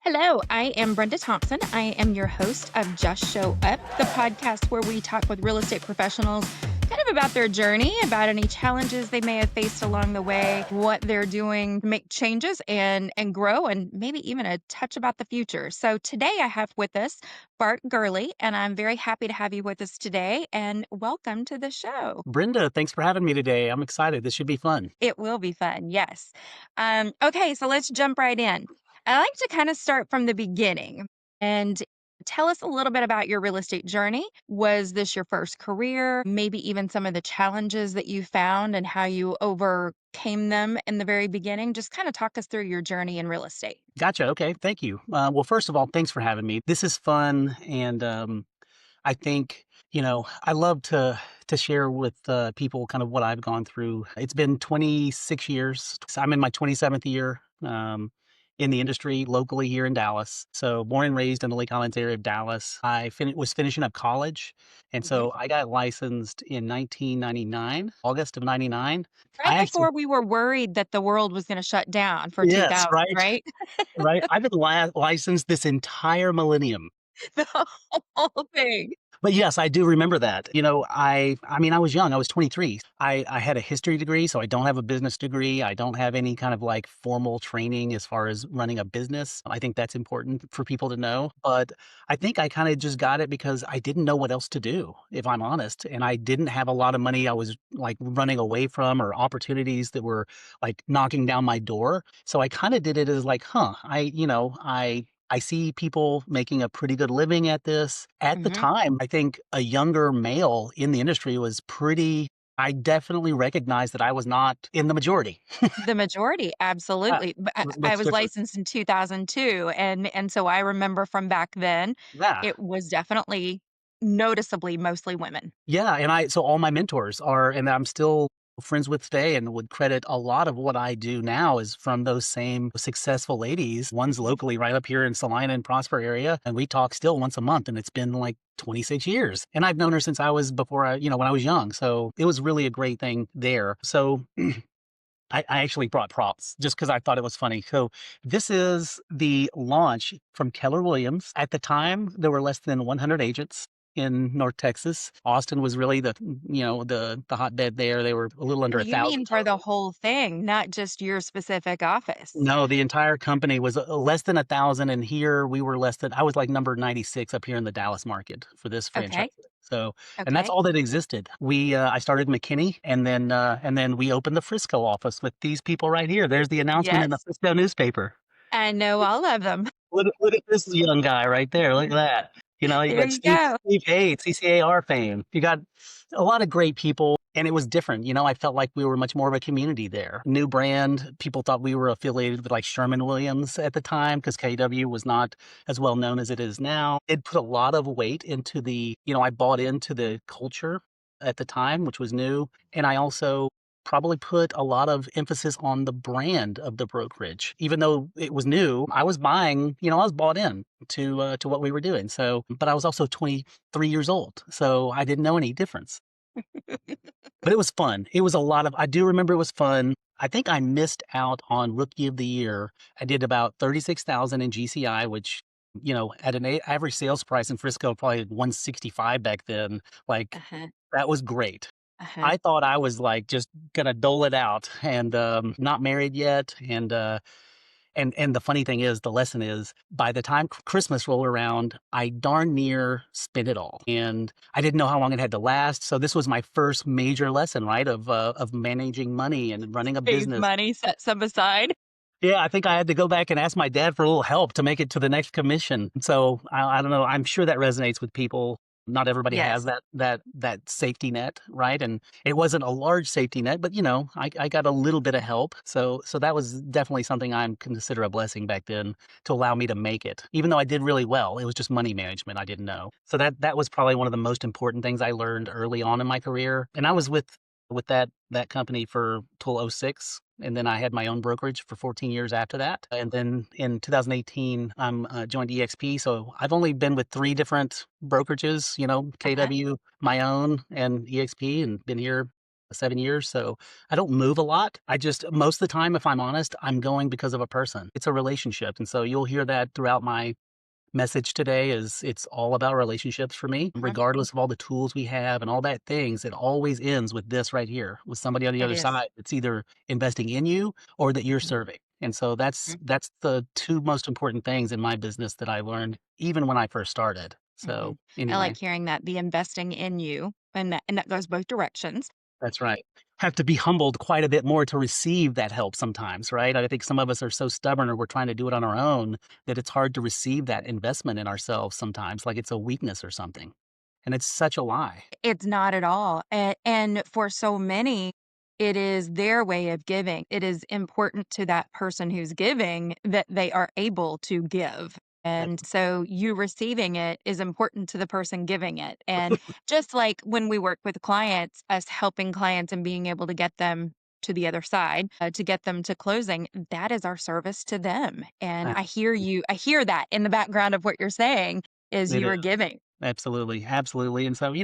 Hello, I am Brenda Thompson. I am your host of Just Show Up, the podcast where we talk with real estate professionals kind of about their journey, about any challenges they may have faced along the way, what they're doing to make changes and grow, and maybe even a touch about the future. So today I have with us Bart Gurley, and I'm very happy to have you with us today. And welcome to the show. Brenda, thanks for having me today. I'm excited. This should be fun. It will be fun, yes. Okay, so let's jump right in. I like to kind of start from the beginning and tell us a little bit about your real estate journey. Was this your first career? Maybe even some of the challenges that you found and how you overcame them in the very beginning. Just kind of talk us through your journey in real estate. Gotcha. Okay. Thank you. Well, first of all, thanks for having me. This is fun. And I think, I love to share with people kind of what I've gone through. It's been 26 years. So I'm in my 27th year. In the industry locally here in Dallas. So born and raised in the Lake Highlands area of Dallas. Was finishing up college. And Mhm. so I got licensed in 1999, August of 99. Right I actually, before we were worried that the world was going to shut down for yes, 2000, right. right? Right? I've been licensed this entire millennium. The whole thing. But yes, I do remember that. I mean, I was young. I was 23. I had a history degree, so I don't have a business degree. I don't have any kind of like formal training as far as running a business. I think that's important for people to know. But I think I kind of just got it because I didn't know what else to do, if I'm honest. And I didn't have a lot of money I was like running away from or opportunities that were like knocking down my door. So I kind of did it as like, I see people making a pretty good living at this. At the Mhm. time, I think a younger male in the industry was pretty. I definitely recognized that I was not in the majority. The majority, Uh, absolutely. But it was I much was different. licensed in 2002, and so I remember from back then, Yeah. it was definitely noticeably mostly women. Yeah, so all my mentors are and I'm still friends with today and would credit a lot of what I do now is from those same successful ladies. One's locally right up here in Salina and Prosper area, and we talk still once a month, and it's been like 26 years. And I've known her since I was before when I was young. So it was really a great thing there. So I actually brought props just because I thought it was funny. So this is the launch from Keller Williams. At the time, there were less than 100 agents in North Texas. Austin was really the hotbed there. They were a little under Oh, a you thousand mean for the total. whole thing, not just your specific office? No, the entire company was less than 1,000, and here we were less than. I was like number 96 up here in the Dallas market for this franchise. Okay, So, and that's okay. all that existed. I started McKinney, and then we opened the Frisco office with these people right here. There's the announcement in the Yes, Frisco newspaper. I know all of them. Look at this young guy right there. Look at that. You There got you Steve go. Steve Hayes, CCAR fame. You got a lot of great people, and it was different. I felt like we were much more of a community there. New brand. People thought we were affiliated with like Sherman-Williams at the time because KW was not as well known as it is now. It put a lot of weight into I bought into the culture at the time, which was new. And I also probably put a lot of emphasis on the brand of the brokerage. Even though it was new, I was buying, I was bought in to what we were doing. So, but I was also 23 years old, so I didn't know any difference. But it was fun. It was a lot of I do remember it was fun. I think I missed out on Rookie of the Year. I did about 36,000 in GCI, which, at an average sales price in Frisco, probably 165 back then. Like, Uh-huh, that was great. uh-huh. I thought I was, like, just gonna dole it out and, not married yet, and the funny thing is, the lesson is, by the time Christmas rolled around, I darn near spent it all, and I didn't know how long it had to last, so this was my first major lesson, right, of managing money and running a Save business. money, set some aside. Yeah, I think I had to go back and ask my dad for a little help to make it to the next commission. So I don't know. I'm sure that resonates with people. Not everybody has Yes. that safety net, right? And it wasn't a large safety net, but I got a little bit of help. So that was definitely something I consider a blessing back then to allow me to make it. Even though I did really well, it was just money management I didn't know. So that was probably one of the most important things I learned early on in my career. And I was with that company for till '06, and then I had my own brokerage for 14 years after that. And then in 2018, I'm joined EXP. So I've only been with three different brokerages, Uh-huh. KW, my own, and EXP, and been here. 7 years. So I don't move a lot. I just, most of the time, if I'm honest, I'm going because of a person. It's a relationship. And so you'll hear that throughout my message today is it's all about relationships for me, Mhm. regardless of all the tools we have and all that things. It always ends with this right here, with somebody on the It other is. side. It's either investing in you or that you're Mhm. serving. And so that's Mhm. that's the two most important things in my business that I learned even when I first started. So Mhm. I anyway, like hearing that, the investing in you, and that goes both directions. that's right. Have to be humbled quite a bit more to receive that help sometimes, right? I think some of us are so stubborn or we're trying to do it on our own that it's hard to receive that investment in ourselves sometimes, like it's a weakness or something. And it's such a lie. It's not at all. And for so many, it is their way of giving. It is important to that person who's giving that they are able to give. That's And so you receiving it is important to the person giving it. And just like when we work with clients, us helping clients and being able to get them to the other side, to get them to closing, that is our service to them. And absolutely. I hear that in the background of what you're saying is It you is. are giving. Absolutely, absolutely, and so,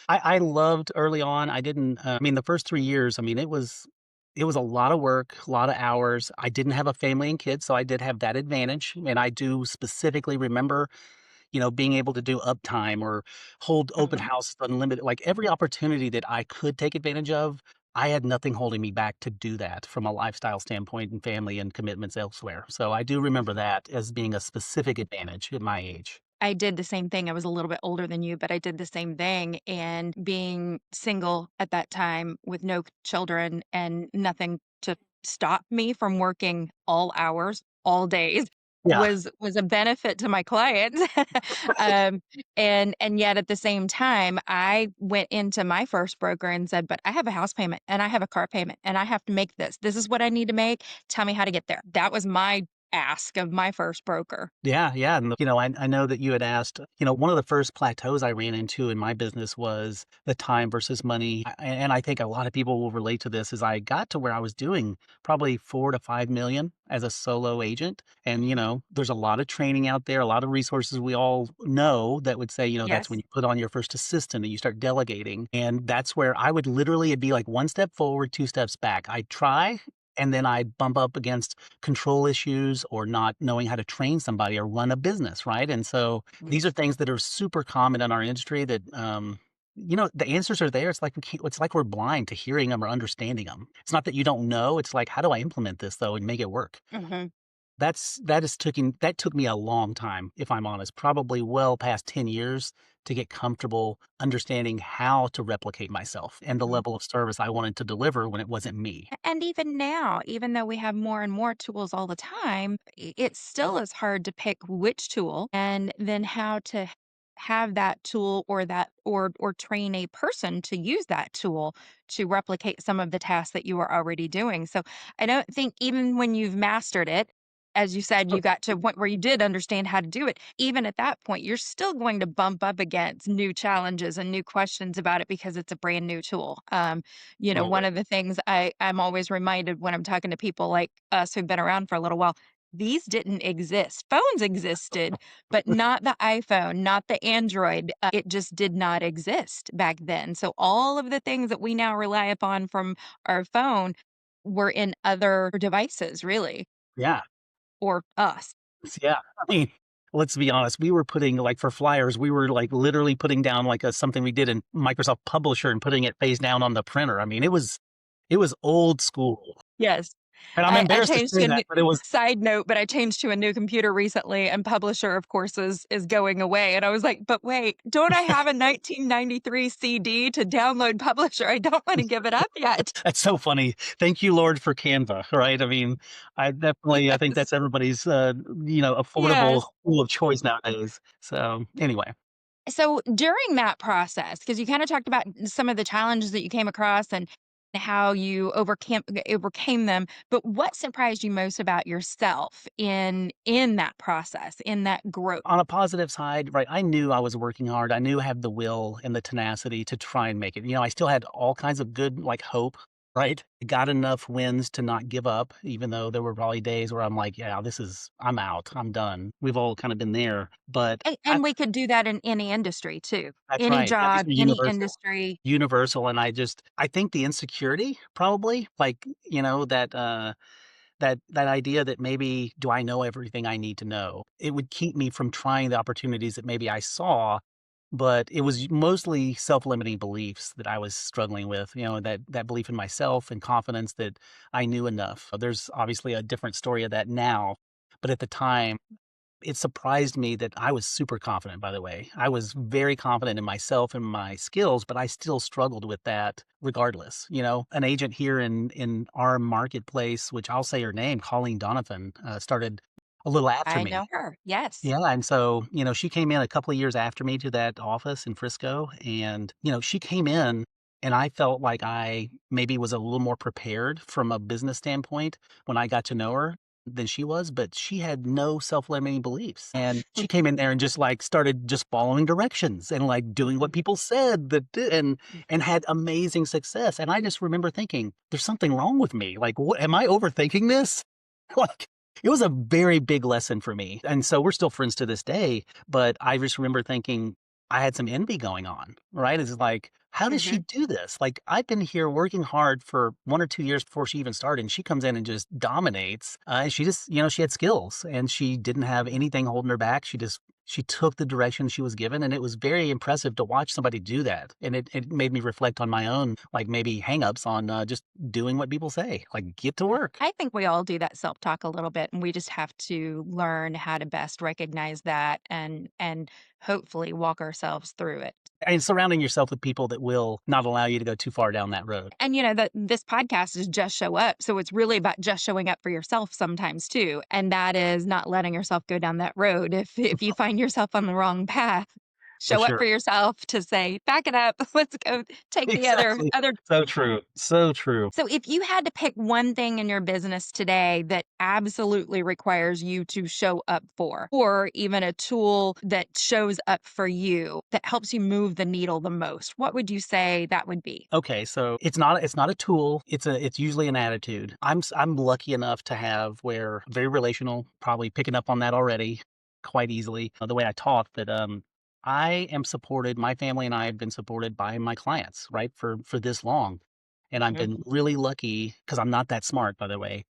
I loved early on, I didn't, I mean, the first 3 years, I mean, it was a lot of work, a lot of hours. I didn't have a family and kids, so I did have that advantage, and I do specifically remember, being able to do uptime or hold open Mhm. house unlimited, like, every opportunity that I could take advantage of, I had nothing holding me back to do that from a lifestyle standpoint and family and commitments elsewhere, so I do remember that as being a specific advantage at my age. I did the same thing. I was a little bit older than you, but I did the same thing. And being single at that time with no children and nothing to stop me from working all hours, all days Yeah. was a benefit to my clients. um, and yet at the same time, I went into my first broker and said, "But I have a house payment and I have a car payment and I have to make this. This is what I need to make. Tell me how to get there." That was my ask of my first broker. Yeah, yeah, and, I know that you had asked, one of the first plateaus I ran into in my business was the time versus money, and I think a lot of people will relate to this, is I got to where I was doing probably 4 to 5 million as a solo agent, and, there's a lot of training out there, a lot of resources we all know that would say, that's when Yes. you put on your first assistant and you start delegating, and that's where I would literally it'd be like 1 step forward, 2 steps back. I'd try, and then I'd bump up against control issues or not knowing how to train somebody or run a business, right? And so these are Yes. things that are super common in our industry that, the answers are there. It's like it's like we're blind to hearing them or understanding them. It's not that you don't know. It's like, how do I implement this though and make it work? Mhm. That took me a long time, if I'm honest, probably well past 10 years to get comfortable understanding how to replicate myself and the Mhm. level of service I wanted to deliver when it wasn't me. And even now, even though we have more and more tools all the time, it still is hard to pick which tool and then how to have that tool or that or train a person to use that tool to replicate some of the tasks that you are already doing. So I don't think even when you've mastered it, as you said, you got to a point where you did understand how to do it. Even at that point, you're still going to bump up against new challenges and new questions about it because it's a brand new tool. One Always. of the things I'm always reminded when I'm talking to people like us who've been around for a little while, these didn't exist. Phones existed, but not the iPhone, not the Android. It just did not exist back then. So all of the things that we now rely upon from our phone were in other devices, really, Yeah. or us. Yeah. I mean, let's be honest, we were putting like, for flyers, we were, like, literally putting down, like, a something we did in Microsoft Publisher and putting it face down on the printer. I mean, it was old school, Yes. and I'm I embarrassed to changed say to a that, new but it was side note, but I changed to a new computer recently, and Publisher, of course, is going away, and I was like, "But wait, don't I have a 1993 CD to download Publisher? I don't wanna give it up yet." that's so funny. Thank you, Lord, for Canva, right? I mean, I think Yes. that's everybody's, affordable Yes. tool of choice nowadays. So, anyway. So, during that process, because you kinda talked about some of the challenges that you came across and how you overcame them, but what surprised you most about yourself in that process, in that growth? On a positive side, right, I knew I was working hard. I knew I had the will and the tenacity to try and make it. I still had all kinds of good, like, hope right? I got enough wins to not give up, even though there were probably days where I'm like, yeah, I'm out, I'm done. We've all kind of been there, but And we could do that in any industry too. that's Any right. Yeah, these job, are any universal. industry. Universal, and I think the insecurity probably, like, that idea that maybe do I know everything I need to know? It would keep me from trying the opportunities that maybe I saw, but it was mostly self-limiting beliefs that I was struggling with, that belief in myself and confidence that I knew enough. There's obviously a different story of that now, but at the time it surprised me that I was super confident, by the way. I was very confident in myself and my skills, but I still struggled with that regardless. An agent here in our marketplace, which I'll say her name, Colleen Donovan, started a little after I me. know her. Yes. Yeah, and so, she came in a couple of years after me to that office in Frisco, and, she came in, and I felt like I maybe was a little more prepared from a business standpoint when I got to know her than she was, but she had no self-limiting beliefs, and she came in there and just, like, started just following directions and, like, doing what people said and had amazing success, and I just remember thinking, "There's something wrong with me, like, what am I overthinking this?" Like, it was a very big lesson for me, and so we're still friends to this day, but I just remember thinking I had some envy going on, right? It's like, "How does she Mhm. do this?" Like, I've been here working hard for 1 or 2 years before she even started, and she comes in and just dominates, and she just she had skills, and she didn't have anything holding her back. She took the direction she was given, and it was very impressive to watch somebody do that, and it made me reflect on my own, like, maybe hangups on, just doing what people say, like, "Get to work." I think we all do that self-talk a little bit, and we just have to learn how to best recognize that and hopefully walk ourselves through it. And surrounding yourself with people that will not allow you to go too far down that road. And that this podcast is just show up. So it's really about just showing up for yourself sometimes too. And that is not letting yourself go down that road. If you find yourself on the wrong path, For show up sure. for yourself to say, back it up. Let's go take the Exactly. other. So true. So true. So if you had to pick one thing in your business today that absolutely requires you to show up for, or even a tool that shows up for you that helps you move the needle the most, what would you say that would be? Okay, so it's not a tool, it's usually an attitude. I'm lucky enough to have where very relational, probably picking up on that already quite easily, the way I talk, that, I am supported my family and I have been supported by my clients, right, for this long, and I've been Mhm. really lucky because 'cause I'm not that smart, by the way,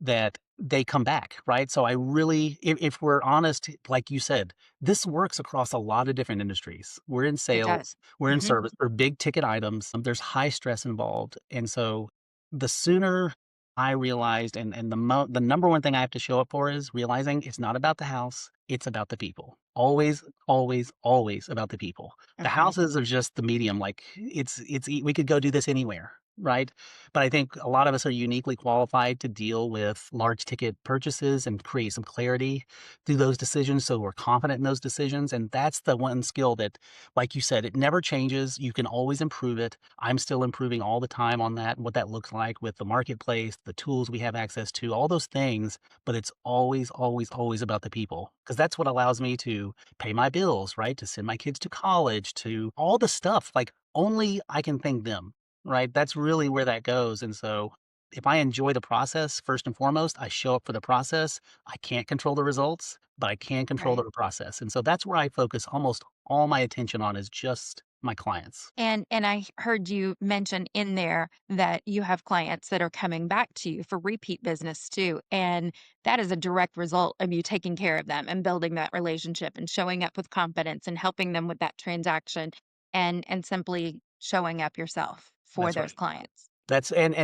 that they come back, right? So I really if we're honest, like you said, this works across a lot of different industries. We're in It sales, does. we're in Mhm. service, we're big ticket items, there's high stress involved, and so the sooner I realized and the number one thing I have to show up for is realizing it's not about the house, it's about the people. Always, always, always about the people. The Mhm. houses are just the medium, like, we could go do this anywhere, right? But I think a lot of us are uniquely qualified to deal with large ticket purchases and create some clarity through those decisions so we're confident in those decisions. And that's the one skill that, like you said, it never changes. You can always improve it. I'm still improving all the time on that, what that looks like with the marketplace, the tools we have access to, all those things. But it's always, always, always about the people because that's what allows me to pay my bills, right? To send my kids to college, to all the stuff. Like only I can thank them. Right? That's really where that goes, and so, if I enjoy the process, first and foremost, I show up for the process. I can't control the results, but I can control the Right. process, and so that's where I focus almost all my attention on is just my clients. And I heard you mention in there that you have clients that are coming back to you for repeat business too. And that is a direct result of you taking care of them and building that relationship and showing up with confidence and helping them with that transaction and simply showing up yourself for That's those right. clients. That's and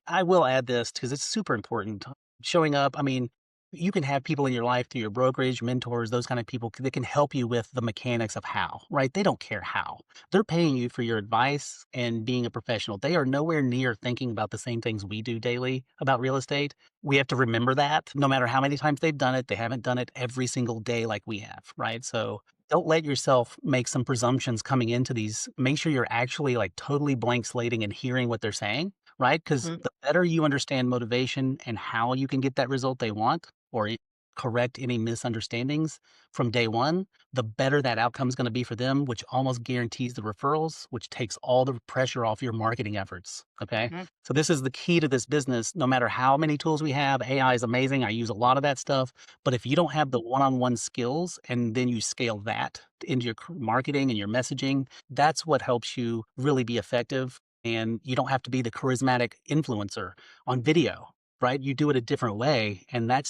I will add this because it's super important. Showing up, I mean, you can have people in your life through your brokerage, mentors, those kind of people that can help you with the mechanics of how, right? They don't care how. They're paying you for your advice and being a professional. They are nowhere near thinking about the same things we do daily about real estate. We have to remember that no matter how many times they've done it, they haven't done it every single day like we have, right? So don't let yourself make some presumptions coming into these. Make sure you're actually like totally blank slating and hearing what they're saying, right? Because Mhm. the better you understand motivation and how you can get that result they want, or correct any misunderstandings from day one, the better that outcome is going to be for them, which almost guarantees the referrals, which takes all the pressure off your marketing efforts. Okay. Mhm. So this is the key to this business. No matter how many tools we have, AI is amazing. I use a lot of that stuff. But if you don't have the one-on-one skills and then you scale that into your marketing and your messaging, that's what helps you really be effective. And you don't have to be the charismatic influencer on video, right? You do it a different way. And I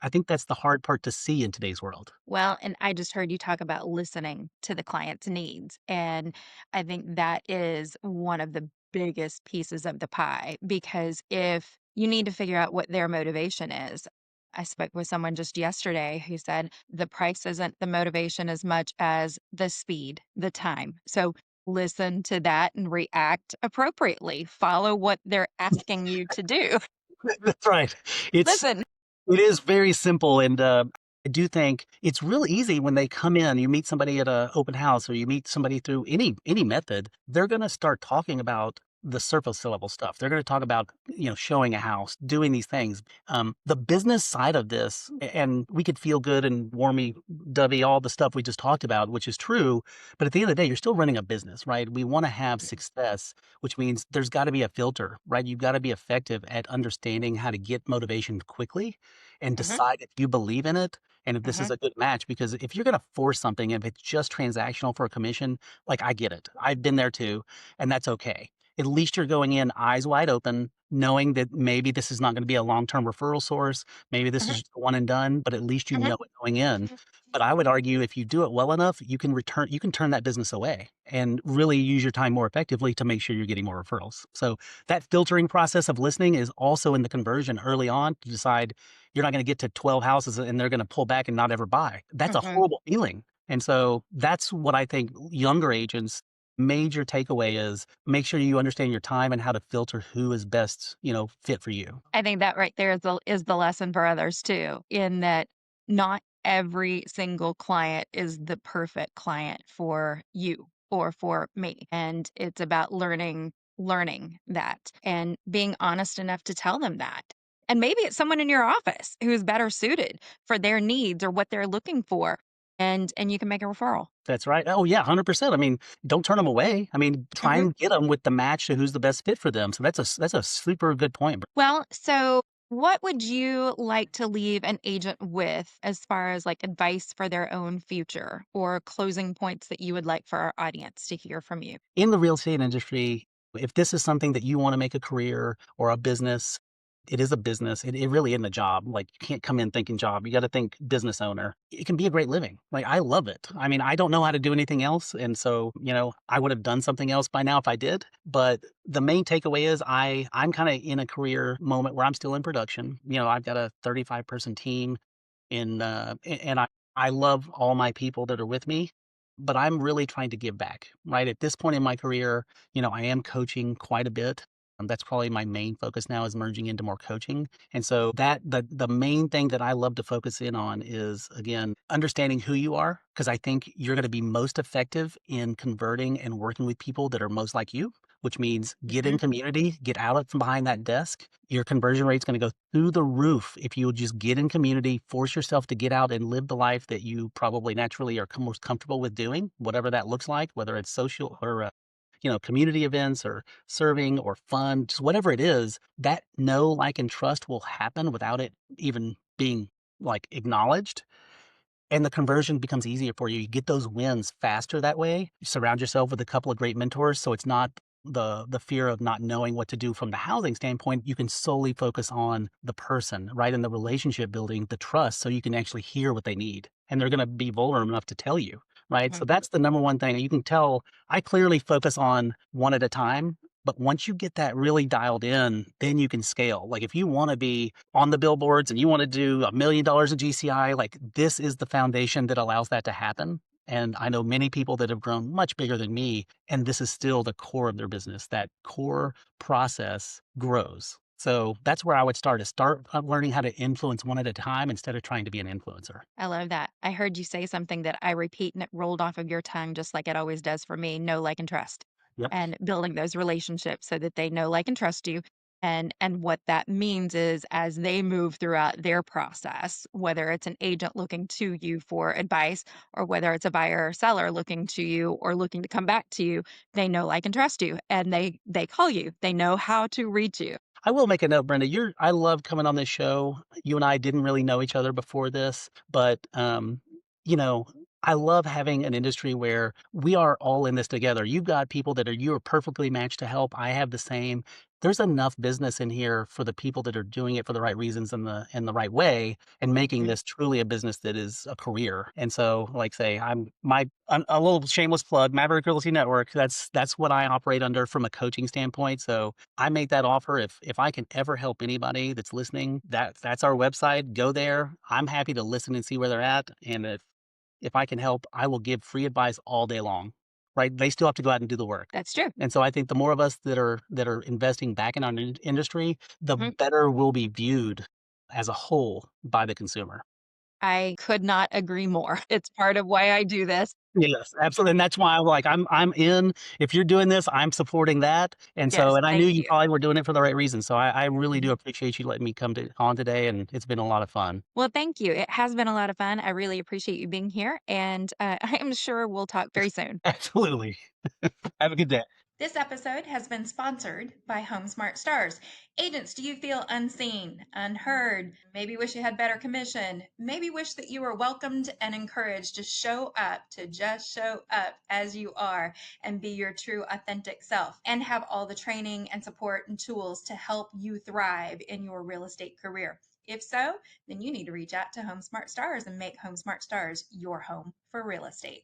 think that's the hard part to see in today's world. Well, and I just heard you talk about listening to the client's needs. And I think that is one of the biggest pieces of the pie because if you need to figure out what their motivation is, I spoke with someone just yesterday who said the price isn't the motivation as much as the speed, the time. So listen to that and react appropriately. Follow what they're asking you to do. That's right. It's Listen. It is very simple, and, I do think it's real easy when they come in, you meet somebody at a open house or you meet somebody through any method, they're gonna start talking about the surface level stuff. They're gonna talk about, showing a house, doing these things. The business side of this, and we could feel good and warmy dovey, all the stuff we just talked about, which is true, but at the end of the day, you're still running a business, right? We wanna have success, which means there's gotta be a filter, right? You've gotta be effective at understanding how to get motivation quickly and Mhm, decide if you believe in it and if this is mhm, a good match. Because if you're going to force something, if it's just transactional for a commission, like I get it. I've been there too, and that's okay. At least you're going in eyes wide open, knowing that maybe this is not going to be a long term referral source. Maybe this mhm, is just a one and done, but at least you mhm, know it going in. But I would argue if you do it well enough, you can turn that business away and really use your time more effectively to make sure you're getting more referrals. So that filtering process of listening is also in the conversion early on to decide you're not gonna get to 12 houses and they're gonna pull back and not ever buy. That's a mhm. horrible feeling. And so that's what I think younger agents major takeaway is make sure you understand your time and how to filter who is best, fit for you. I think that right there is the lesson for others too, in that not every single client is the perfect client for you or for me. And it's about learning that and being honest enough to tell them that. And maybe it's someone in your office who's better suited for their needs or what they're looking for. And you can make a referral. That's right. Oh, yeah, 100%. I mean, don't turn them away. I mean, try Mhm. and get them with the match to who's the best fit for them. So that's a super good point. Well, so what would you like to leave an agent with as far as like advice for their own future or closing points that you would like for our audience to hear from you? In the real estate industry, if this is something that you want to make a career or a business, it is a business. It really isn't a job. Like you can't come in thinking job. You got to think business owner. It can be a great living. Like I love it. I mean, I don't know how to do anything else. And so, I would have done something else by now if I did. But the main takeaway is I'm kind of in a career moment where I'm still in production. I've got a 35-person team and I love all my people that are with me, but I'm really trying to give back, right? At this point in my career, I am coaching quite a bit. That's probably my main focus now is merging into more coaching. And so the main thing that I love to focus in on is again, understanding who you are, because I think you're going to be most effective in converting and working with people that are most like you, which means get in Mhm. community, get out of from behind that desk. Your conversion rate's going to go through the roof if you just get in community, force yourself to get out and live the life that you probably naturally are most comfortable with doing, whatever that looks like, whether it's social or community events or serving or fun, just whatever it is. That know, like, and trust will happen without it even being like acknowledged, and the conversion becomes easier for you. You get those wins faster that way. You surround yourself with a couple of great mentors, so it's not the fear of not knowing what to do from the housing standpoint. You can solely focus on the person, right, in the relationship building, the trust, so you can actually hear what they need, and they're going to be vulnerable enough to tell you, right? So Mhm. that's the number one thing. You can tell I clearly focus on one at a time. But once you get that really dialed in, then you can scale. Like if you want to be on the billboards and you want to do $1 million of GCI, like this is the foundation that allows that to happen. And I know many people that have grown much bigger than me, and this is still the core of their business. That core process grows. So that's where I would start is start learning how to influence one at a time instead of trying to be an influencer. I love that. I heard you say something that I repeat and it rolled off of your tongue just like it always does for me. Know, like, and trust. Yep. And building those relationships so that they know, like, and trust you. And what that means is as they move throughout their process, whether it's an agent looking to you for advice or whether it's a buyer or seller looking to you or looking to come back to you, they know, like, and trust you, and they call you. They know how to reach you. I will make a note, Brenda. I love coming on this show. You and I didn't really know each other before this, but you know, I love having an industry where we are all in this together. You've got people that you are perfectly matched to help. I have the same. There's enough business in here for the people that are doing it for the right reasons and the right way and making Mhm. this truly a business that is a career. And so, like say, I'm a little shameless plug, Maverick Realty Network. That's what I operate under from a coaching standpoint. So I make that offer if I can ever help anybody that's listening, that's our website. Go there. I'm happy to listen and see where they're at. And if I can help, I will give free advice all day long. Right? They still have to go out and do the work. That's true. And so I think the more of us that are investing back in our industry, the Mhm. better we'll be viewed as a whole by the consumer. I could not agree more. It's part of why I do this. Yes, absolutely, and that's why I'm like, I'm in. If you're doing this, I'm supporting that, and so Yes, and I knew thank you you. probably were doing it for the right reason, so I really do Mhm. appreciate you letting me come on today, and it's been a lot of fun. Well, thank you. It has been a lot of fun. I really appreciate you being here, and I am sure we'll talk very soon. Absolutely. Have a good day. This episode has been sponsored by Home Smart Stars. Agents, do you feel unseen, unheard? Maybe wish you had better commission? Maybe wish that you were welcomed and encouraged to show up, to just show up as you are and be your true, authentic self and have all the training and support and tools to help you thrive in your real estate career? If so, then you need to reach out to Home Smart Stars and make Home Smart Stars your home for real estate.